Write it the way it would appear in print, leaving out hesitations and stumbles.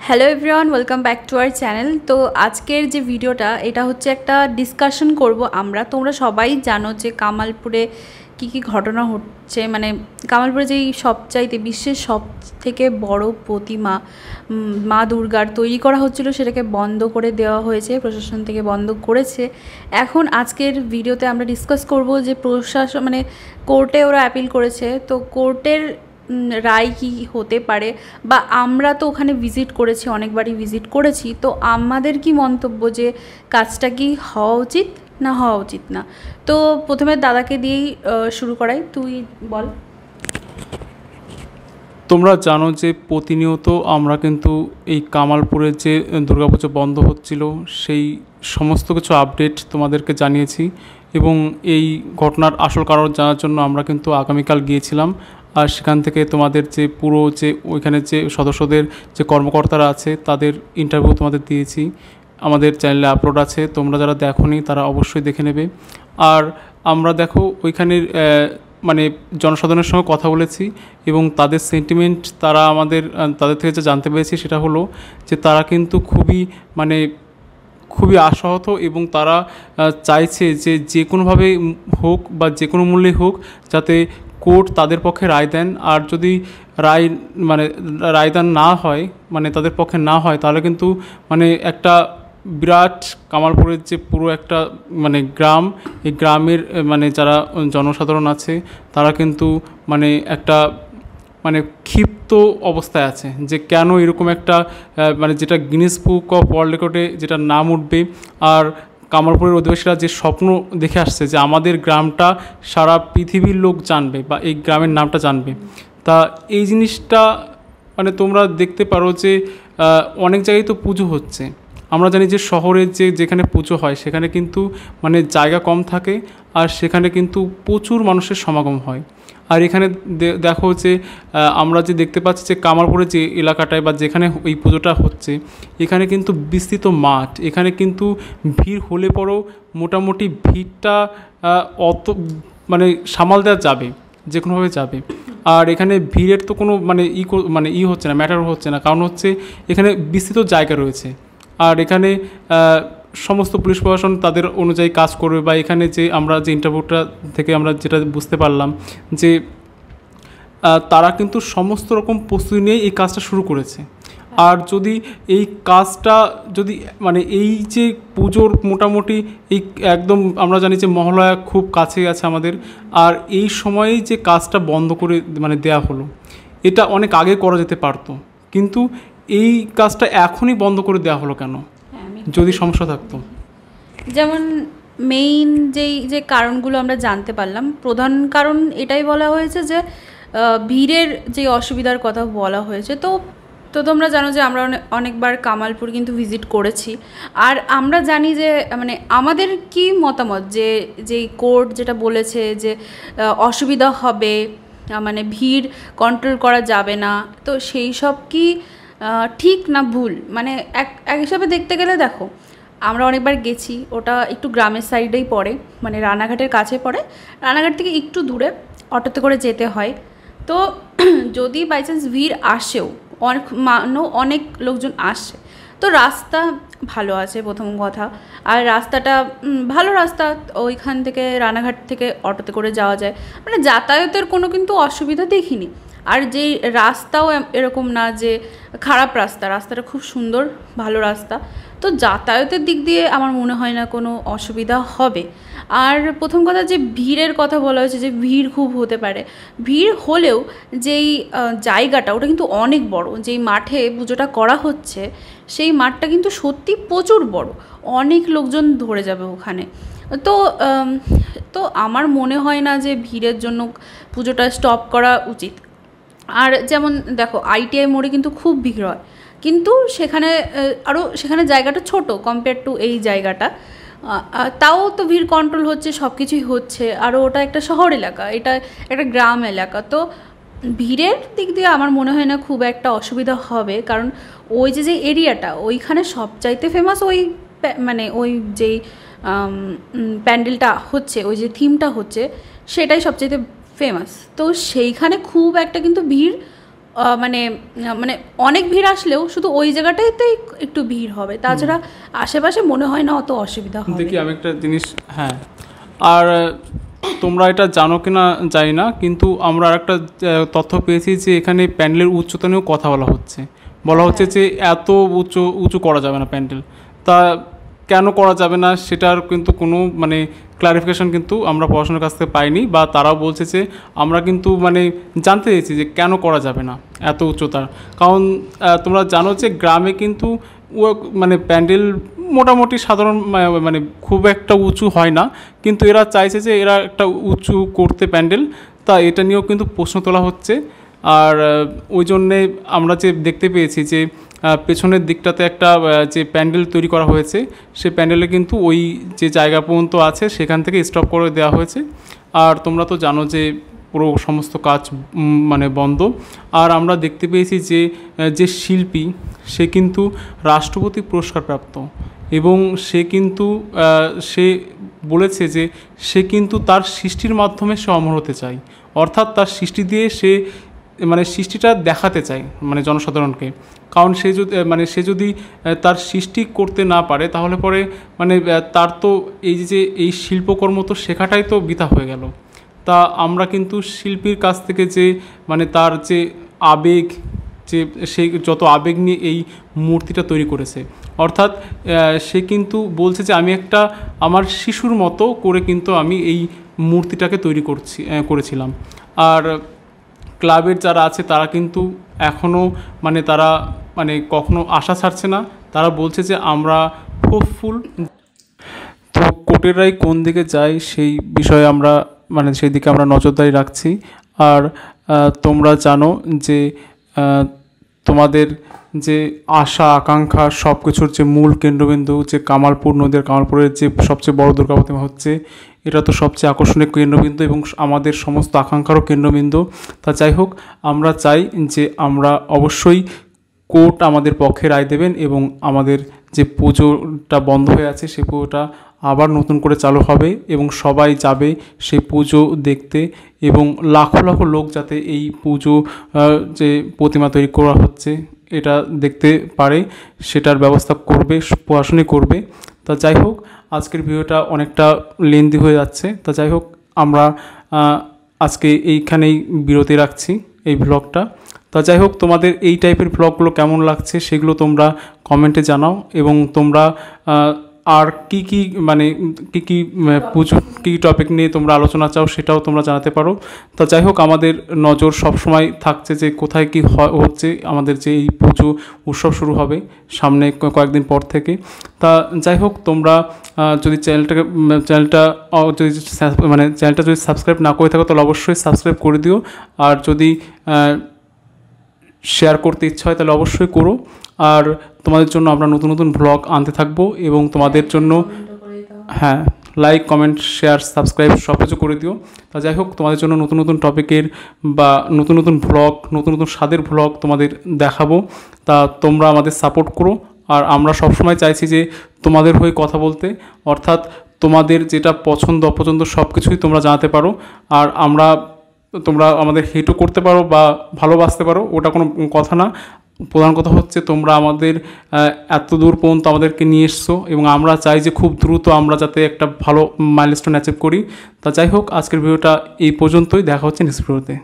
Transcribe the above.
Hello everyone, welcome back to our channel. তো আজকের যে ভিডিওটা এটা হচ্ছে একটা ডিসকাশন করব আমরা। তোমরা সবাই জানো যে কামালপুরে কী ঘটনা হচ্ছে, মানে কামালপুরে যেই সবচাইতে বিশ্বের সব থেকে বড় প্রতিমা মা দুর্গার তৈরি করা হচ্ছিল সেটাকে বন্ধ করে দেওয়া হয়েছে, প্রশাসন থেকে বন্ধ করেছে। এখন আজকের ভিডিওতে আমরা ডিসকাস করব যে প্রশাসন মানে কোর্টে ওরা অ্যাপিল করেছে, তো কোর্টের রায় কী হতে পারে, বা আমরা তো ওখানে ভিজিট করেছি, অনেকবারই ভিজিট করেছি, তো আমাদের কি মন্তব্য যে কাজটা কি হওয়া উচিত না হওয়া উচিত না। তো প্রথমে দাদাকে দিয়েই শুরু করাই, তুই বল। তোমরা জানো যে প্রতিনিয়ত আমরা কিন্তু এই কামালপুরের যে দুর্গাপুজো বন্ধ হচ্ছিল সেই সমস্ত কিছু আপডেট তোমাদেরকে জানিয়েছি, এবং এই ঘটনার আসল কারণ জানার জন্য আমরা কিন্তু আগামীকাল গিয়েছিলাম। আর সেখান থেকে তোমাদের যে পুরো যে ওইখানে যে সদস্যদের যে কর্মকর্তারা আছে তাদের ইন্টারভিউ তোমাদের দিয়েছি, আমাদের চ্যানেলে আপলোড আছে, তোমরা যারা দেখোনি তারা অবশ্যই দেখে নেবে। আর আমরা দেখো ওইখানের মানে জনসাধারণের সঙ্গে কথা বলেছি এবং তাদের সেন্টিমেন্ট তাদের থেকে যা জানতে পেরেছি সেটা হলো যে তারা কিন্তু খুবই আশাহত, এবং তারা চাইছে যে কোনোভাবে হোক বা যে কোনো মূল্যে হোক যাতে কোর্ট তাদের পক্ষে রায় দেন। আর যদি রায়দান না হয়, মানে তাদের পক্ষে না হয়, তাহলে কিন্তু একটা বিরাট কামালপুরের যে পুরো একটা গ্রাম, এই গ্রামের যারা জনসাধারণ আছে তারা কিন্তু একটা ক্ষিপ্ত অবস্থায় আছে যে কেন এরকম একটা যেটা গিনেস বুক অফ ওয়ার্ল্ড রেকর্ডে যেটা নাম উঠবে। আর কামালপুরের অধিবাসীরা যে স্বপ্ন দেখে আসছে যে আমাদের গ্রামটা সারা পৃথিবীর লোক জানবে বা এই গ্রামের নামটা জানবে, তা এই জিনিসটা তোমরা দেখতে পারো যে অনেক জায়গায় তো পুজো হচ্ছে। আমরা জানি যে শহরের যেখানে পুজো হয় সেখানে কিন্তু জায়গা কম থাকে, আর সেখানে কিন্তু প্রচুর মানুষের সমাগম হয়। আর এখানে দেখো যে আমরা যে দেখতে পাচ্ছি যে কামালপুরের যে এলাকাটায় বা যেখানে এই পুজোটা হচ্ছে এখানে কিন্তু বিস্তৃত মাঠ, এখানে কিন্তু ভিড় হলে পরেও মোটামুটি ভিড়টা অত সামাল দেওয়া যাবে, যে কোনোভাবে যাবে। আর এখানে ভিড়ের তো কোনো হচ্ছে না, ম্যাটার হচ্ছে না, কারণ হচ্ছে এখানে বিস্তৃত জায়গা রয়েছে। আর এখানে সমস্ত পুলিশ প্রশাসন তাদের অনুযায়ী কাজ করবে, বা এখানে যে আমরা যে ইন্টারভিউটা থেকে আমরা যেটা বুঝতে পারলাম যে তারা কিন্তু সমস্ত রকম প্রস্তুতি নিয়ে এই কাজটা শুরু করেছে। আর যদি এই কাজটা যদি এই যে পুজোর মোটামুটি এই একদম আমরা জানি যে মহালয়া খুব কাছে আছে আমাদের, আর এই সময়েই যে কাজটা বন্ধ করে দেয়া হলো, এটা অনেক আগে করা যেতে পারতো, কিন্তু এই কাজটা এখনই বন্ধ করে দেওয়া হলো কেন? যদি সমস্যা থাকতো, যেমন মেইন যে কারণগুলো আমরা জানতে পারলাম, প্রধান কারণ এটাই বলা হয়েছে যে ভিড়ের যে অসুবিধার কথা বলা হয়েছে। তো তোমরা জানো যে আমরা অনেকবার কামালপুর কিন্তু ভিজিট করেছি, আর আমরা জানি যে আমাদের কি মতামত যে কোর্ট যেটা বলেছে যে অসুবিধা হবে, ভিড় কন্ট্রোল করা যাবে না, তো সেই সব কি ঠিক না ভুল? এক হিসাবে দেখতে গেলে দেখো, আমরা অনেকবার গেছি, ওটা একটু গ্রামের সাইডেই পড়ে, রানাঘাটের কাছে পড়ে, রানাঘাট থেকে একটু দূরে অটোতে করে যেতে হয়। তো যদি বাই চান্স ভিড় আসেও, অনেক লোকজন আসে, তো রাস্তা ভালো আছে প্রথম কথা। আর রাস্তাটা ভালো রাস্তা, ওইখান থেকে রানাঘাট থেকে অটোতে করে যাওয়া যায়, যাতায়াতের কোনো কিন্তু অসুবিধা দেখিনি। আর যেই রাস্তাও এরকম না যে খারাপ রাস্তাটা খুব সুন্দর, ভালো রাস্তা। তো যাতায়াতের দিক দিয়ে আমার মনে হয় না কোনো অসুবিধা হবে। আর প্রথম কথা যে ভিড়ের কথা বলা হয়েছে যে ভিড় খুব হতে পারে, ভিড় হলেও যেই জায়গাটা ওটা কিন্তু অনেক বড়, যেই মাঠে পুজোটা করা হচ্ছে সেই মাঠটা কিন্তু সত্যি প্রচুর বড়, অনেক লোকজন ধরে যাবে ওখানে। তো আমার মনে হয় না যে ভিড়ের জন্য পুজোটা স্টপ করা উচিত। আর যেমন দেখো ITI মোড়ে কিন্তু খুব ভিড় হয়, কিন্তু সেখানে জায়গাটা ছোট কম্পেয়ার টু এই জায়গাটা, তাও তো ভিড় কন্ট্রোল হচ্ছে, সব কিছুই হচ্ছে। আরও ওটা একটা শহর এলাকা, এটা একটা গ্রাম এলাকা, তো ভিড়ের দিক দিয়ে আমার মনে হয় না খুব একটা অসুবিধা হবে। কারণ ওই যে এরিয়াটা ওইখানে সবচাইতে ফেমাস ওই যেই প্যান্ডেলটা হচ্ছে, ওই যে থিমটা হচ্ছে সেটাই সবচাইতে ফেমাস। তো সেইখানে খুব একটা কিন্তু ভিড় মানে মানে অনেক ভিড় আসলেও শুধু ওই জায়গাটাতেই একটু ভিড় হবে, তাছাড়া আশেপাশে মনে হয় না অত অসুবিধা হবে। দেখি আমি একটা জিনিস, হ্যাঁ, আর তোমরা এটা জানো কিনা জানি না, কিন্তু আমরা আরেকটা তথ্য পেয়েছি যে এখানে প্যান্ডেলের উচ্চতা নিয়েও কথা বলা হচ্ছে যে এত উঁচু উঁচু করা যাবে না প্যান্ডেল। তা কেন করা যাবে না সেটার কিন্তু কোনো মানে ক্লারিফিকেশন কিন্তু আমরা পড়াশোনার কাছ থেকে পাইনি, বা তারাও বলছে যে আমরা কিন্তু মানে জানতে চেয়েছি যে কেন করা যাবে না এত উচ্চতার। কারণ তোমরা জানো যে গ্রামে কিন্তু মানে প্যান্ডেল মোটামুটি সাধারণ মানে খুব একটা উঁচু হয় না, কিন্তু এরা চাইছে যে এরা একটা উঁচু করতে প্যান্ডেল, তা এটা নিয়েও কিন্তু প্রশ্ন তোলা হচ্ছে। আর ওই জন্যে আমরা যে দেখতে পেয়েছি যে পেছনের দিকটাতে একটা যে প্যান্ডেল তৈরি করা হয়েছে, সেই প্যান্ডেলে কিন্তু ওই যে জায়গা পর্যন্ত আছে সেখান থেকে স্টপ করে দেওয়া হয়েছে। আর তোমরা তো জানো যে পুরো সমস্ত কাজ মানে বন্ধ। আর আমরা দেখতে পেয়েছি যে যে শিল্পী সে কিন্তু রাষ্ট্রপতি পুরস্কার প্রাপ্ত, এবং সে কিন্তু সে বলেছে যে সে কিন্তু তার সৃষ্টির মাধ্যমে সে অমর হতে চায়, অর্থাৎ তার সৃষ্টি দিয়ে সে মানে সৃষ্টিটা দেখাতে চায় মানে জনসাধারণকে। কারণ সে যদি তার সৃষ্টি করতে না পারে তাহলে পরে মানে তার তো এই শিল্পকর্ম তো শেখাটাই তো বৃথা হয়ে গেল। তা আমরা কিন্তু শিল্পীর কাছ থেকে যে মানে তার যে আবেগ, যে সে যত আবেগ নিয়ে এই মূর্তিটা তৈরি করেছে, অর্থাৎ সে কিন্তু বলছে যে আমি একটা আমার শিশুর মতো করে কিন্তু আমি এই মূর্তিটাকে তৈরি করেছিলাম। আর ক্লাবের যারা আছে তারা কিন্তু এখনও মানে তারা মানে কখনো আশা ছাড়ছে না, তারা বলছে যে আমরা হোপফুল। তো কোর্টের রায় কোন দিকে যায় সেই বিষয়ে আমরা মানে সেই দিকে আমরা নজরদারি রাখছি। আর তোমরা জানো যে তোমাদের যে আশা আকাঙ্ক্ষা সব কিছুর যে মূল কেন্দ্রবিন্দু যে কামালপুর নদীর কামালপুরের যে সবচেয়ে বড় দুর্গা প্রতিমা হচ্ছে, এটা তো সবচেয়ে আকর্ষণীয় কেন্দ্রবিন্দু এবং আমাদের সমস্ত আকাঙ্ক্ষারও কেন্দ্রবিন্দু। তা যাই হোক, আমরা চাই যে আমরা অবশ্যই কোর্ট আমাদের পক্ষে রায় দেবেন এবং আমাদের যে পুজোটা বন্ধ হয়ে আছে সেই পুজোটা আবার নতুন করে চালু হবে এবং সবাই যাবে সেই পুজো দেখতে, এবং লাখো লাখো লোক যাতে এই পুজো যে প্রতিমা তৈরি করা হচ্ছে এটা দেখতে পারে সেটার ব্যবস্থা করবে, প্রশাসনই করবে। তা যাই হোক, আজকের ভিডিওটা অনেকটা লেন্দি হয়ে যাচ্ছে। তা যাই হোক, আমরা আজকে এইখানেই বিরতি রাখছি এই ভ্লগটা। তা যাই হোক, তোমাদের এই টাইপের ভ্লগগুলো কেমন লাগছে সেগুলো তোমরা কমেন্টে জানাও, এবং তোমরা আর কি কি মানে কি পুজো কী টপিক নিয়ে তোমরা আলোচনা চাও সেটাও তোমরা জানাতে পারো। তা যাই হোক, আমাদের নজর সবসময় থাকছে যে কোথায় কী হচ্ছে, আমাদের যে এই পুজো উৎসব শুরু হবে সামনে কয়েকদিন পর থেকে। তা যাই হোক, তোমরা যদি চ্যানেলটা যদি সাবস্ক্রাইব না করে থাকো তাহলে অবশ্যই সাবস্ক্রাইব করে দিও, আর যদি শেয়ার করতে ইচ্ছা হয় তাহলে অবশ্যই করো। আর তোমাদের জন্য আমরা নতুন নতুন ভ্লগ আনতে থাকবো, এবং তোমাদের জন্য হ্যাঁ লাইক কমেন্ট শেয়ার সাবস্ক্রাইব সব কিছু করে দিও। তা যাই হোক, তোমাদের জন্য নতুন নতুন টপিকের বা নতুন নতুন ভ্লগ, নতুন নতুন স্বাদের ভ্লগ তোমাদের দেখাবো। তা তোমরা আমাদের সাপোর্ট করো, আর আমরা সবসময় চাইছি যে তোমাদের হয়ে কথা বলতে, অর্থাৎ তোমাদের যেটা পছন্দ অপছন্দ সব কিছুই তোমরা জানাতে পারো। আর তোমরা আমাদের হেটও করতে পারো বা ভালোবাসতে পারো, ওটা কোনো কথা না। প্রধান কথা হচ্ছে তোমরা আমাদের এত দূর পর্যন্ত আমাদেরকে নিয়ে এসছো, এবং আমরা চাই যে খুব দ্রুত আমরা যাতে একটা ভালো মাইলস্টোন অ্যাচিভ করি। তা যাই হোক, আজকের ভিডিওটা এই পর্যন্তই, দেখা হচ্ছে নেক্সট ভিডিওতে।